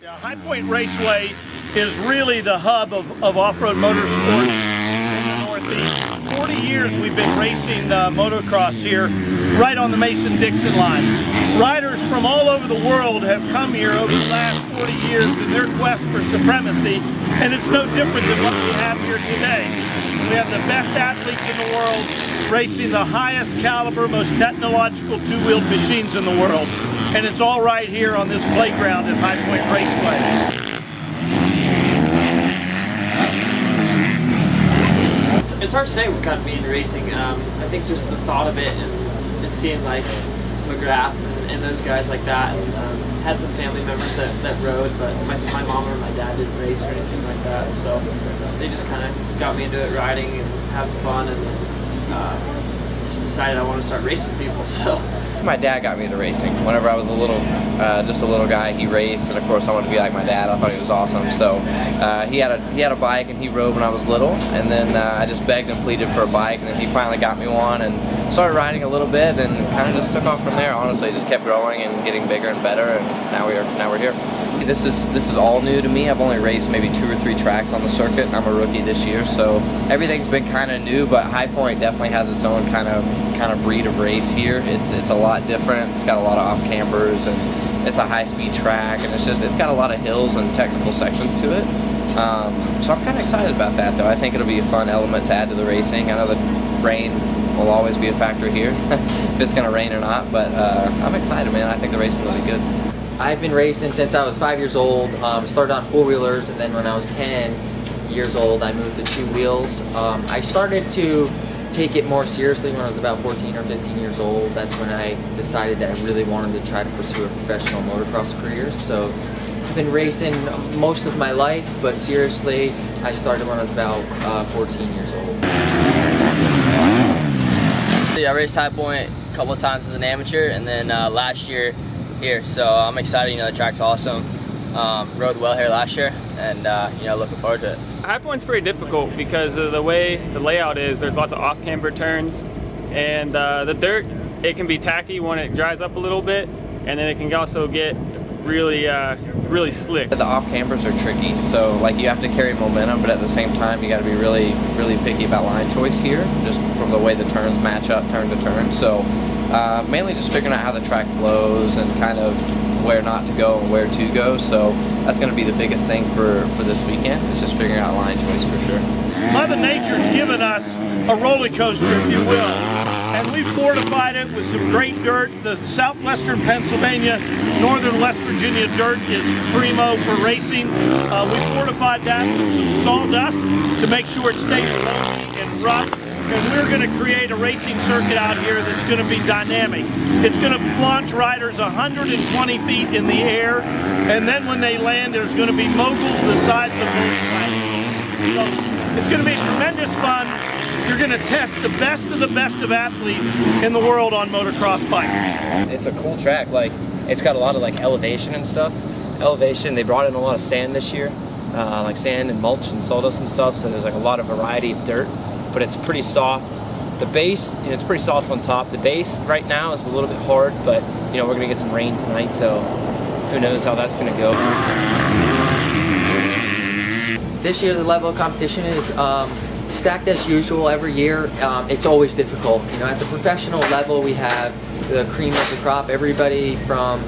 Yeah, High Point Raceway is really the hub of off-road motorsports in the Northeast. 40 years we've been racing motocross here, right on the Mason-Dixon line. Riders from all over the world have come here over the last 40 years in their quest for supremacy, and it's no different than what we have here today. We have the best athletes in the world racing the highest caliber, most technological two-wheeled machines in the world. And it's all right here on this playground at High Point Raceway. It's hard to say what got me into racing. I think just the thought of it and seeing like McGrath and those guys like that. Had some family members that rode, but my mom or my dad didn't race or anything like that. So they just kind of got me into it, riding and having fun, and just decided I wanted to start racing people. So. My dad got me into racing. Whenever I was just a little guy, he raced, and of course I wanted to be like my dad. I thought he was awesome. So he had a bike, and he rode when I was little. And then I just begged and pleaded for a bike, and then he finally got me one, and started riding a little bit. Then kind of just took off from there. Honestly, just kept growing and getting bigger and better, and now we're here. This is all new to me. I've only raced maybe 2 or 3 tracks on the circuit. I'm a rookie this year, so everything's been kind of new. But High Point definitely has its own kind of breed of race here. It's a lot different. It's got a lot of off campers, and it's a high-speed track, and it's got a lot of hills and technical sections to it. So I'm kind of excited about that, though. I think it'll be a fun element to add to the racing. I know that rain will always be a factor here, if it's going to rain or not. But I'm excited, man. I think the racing will be good. I've been racing since I was 5 years old. Started on 4-wheelers, and then when I was 10 years old, I moved to 2 wheels. I started to take it more seriously when I was about 14 or 15 years old. That's when I decided that I really wanted to try to pursue a professional motocross career. So I've been racing most of my life, but seriously, I started when I was about 14 years old. I raced High Point a couple of times as an amateur, and then last year here, so I'm excited. The track's awesome. Rode well here last year, and looking forward to it. High Point's pretty difficult because of the way the layout is. There's lots of off-camber turns, and the dirt, it can be tacky when it dries up a little bit, and then it can also get really slick. The off campers are tricky, so like you have to carry momentum, but at the same time you got to be really picky about line choice here, just from the way the turns match up turn to turn. So mainly just figuring out how the track flows and kind of where not to go and where to go. So that's going to be the biggest thing for this weekend, is just figuring out line choice for sure. Mother Nature's given us a roller coaster, if you will, and we've fortified it with some great dirt. The southwestern Pennsylvania, northern West Virginia dirt is primo for racing. We fortified that with some sawdust to make sure it stays lumpy and rough. And we're going to create a racing circuit out here that's going to be dynamic. It's going to launch riders 120 feet in the air, and then when they land, there's going to be moguls the size of most lanes. So it's going to be tremendous fun. You're going to test the best of athletes in the world on motocross bikes. It's a cool track. Like, it's got a lot of like elevation and stuff. They brought in a lot of sand this year, like sand and mulch and sawdust and stuff. So there's like a lot of variety of dirt. But it's pretty soft. The base, it's pretty soft on top. The base right now is a little bit hard, but we're gonna get some rain tonight, so who knows how that's gonna go. This year the level of competition is stacked as usual every year. It's always difficult. At the professional level we have the cream of the crop. Everybody from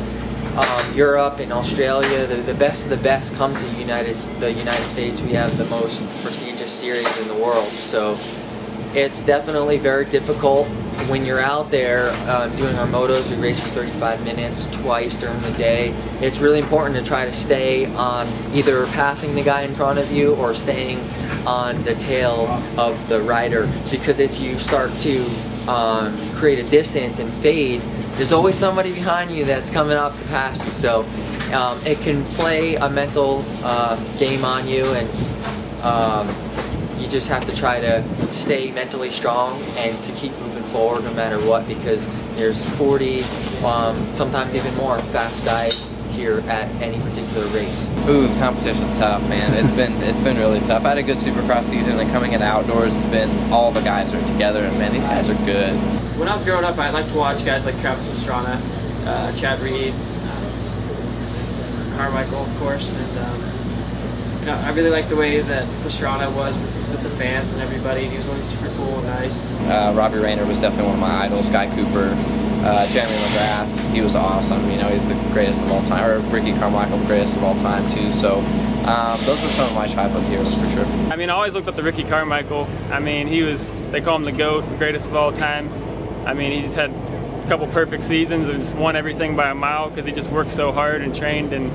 Europe and Australia, the best of the best come to the United States. We have the most prestigious series in the world, so it's definitely very difficult. When you're out there doing our motos, we race for 35 minutes twice during the day. It's really important to try to stay on either passing the guy in front of you or staying on the tail of the rider, because if you start to create a distance and fade, there's always somebody behind you that's coming up to pass you. So it can play a mental game on you, and you just have to try to stay mentally strong and to keep moving forward no matter what, because there's 40, sometimes even more fast guys here at any particular race. Ooh, competition's tough, man. It's been really tough. I had a good Supercross season, and coming in outdoors has been, all the guys are together, and man, these guys are good. When I was growing up, I liked to watch guys like Travis Pastrana, Chad Reed, Carmichael, of course, and you know, I really like the way that Pastrana was with the fans and everybody. He was always super cool and nice. Robbie Rayner was definitely one of my idols. Guy Cooper, Jeremy McGrath, he was awesome. You know, he's the greatest of all time. Or Ricky Carmichael, the greatest of all time too. So those were some of my childhood heroes for sure. I mean, I always looked up to Ricky Carmichael. I mean, they call him the GOAT, the greatest of all time. I mean, he just had a couple perfect seasons and just won everything by a mile because he just worked so hard and trained, and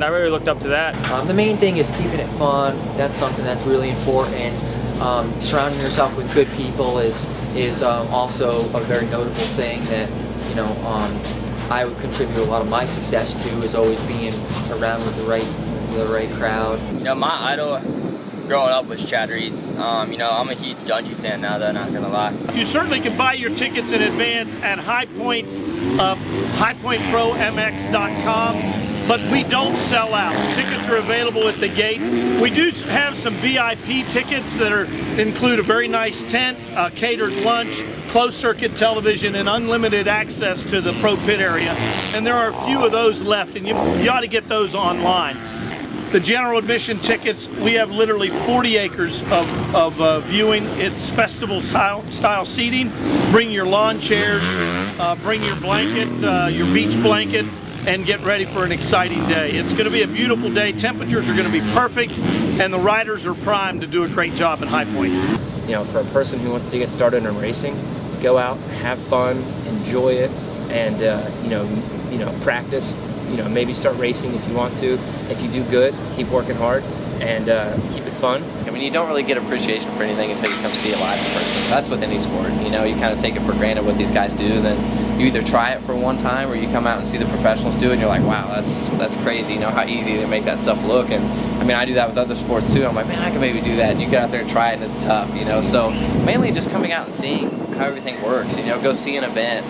I really looked up to that. The main thing is keeping it fun. That's something that's really important. Surrounding yourself with good people is also a very notable thing that, you know, I would contribute a lot of my success to, is always being around with the right crowd. You know, my idol growing up was Chad Reed. You know, I'm a huge Dungy fan now, though, not gonna lie. You certainly can buy your tickets in advance at highpointpromx.com. But we don't sell out. Tickets are available at the gate. We do have some VIP tickets that include a very nice tent, a catered lunch, closed circuit television, and unlimited access to the pro pit area. And there are a few of those left, and you ought to get those online. The general admission tickets, we have literally 40 acres of viewing. It's festival style seating. Bring your lawn chairs, bring your blanket, your beach blanket, and get ready for an exciting day. It's going to be a beautiful day. Temperatures are going to be perfect, and the riders are primed to do a great job in High Point. You know, for a person who wants to get started in racing, go out, have fun, enjoy it, and you know, practice. You know, maybe start racing if you want to. If you do good, keep working hard, and keep it fun. I mean, you don't really get appreciation for anything until you come see it live in person. That's with any sport. You know, you kind of take it for granted what these guys do, then you either try it for one time or you come out and see the professionals do it and you're like, wow, that's crazy. You know how easy they make that stuff look. And I mean, I do that with other sports too. I'm like, man, I can maybe do that. And you get out there and try it and it's tough, you know. So mainly just coming out and seeing how everything works. You know, go see an event,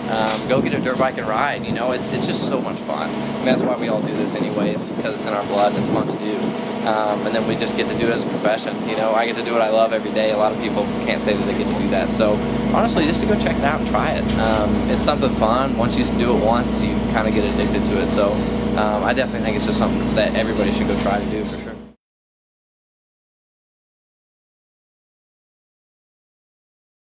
go get a dirt bike and ride. You know, it's just so much fun. I mean, that's why we all do this anyways, because it's in our blood and it's fun to do. And then we just get to do it as a profession. You know, I get to do what I love every day. A lot of people can't say that they get to do that. So honestly, just to go check it out and try it. It's something fun. Once you do it once, you kind of get addicted to it. So I definitely think it's just something that everybody should go try to do for sure.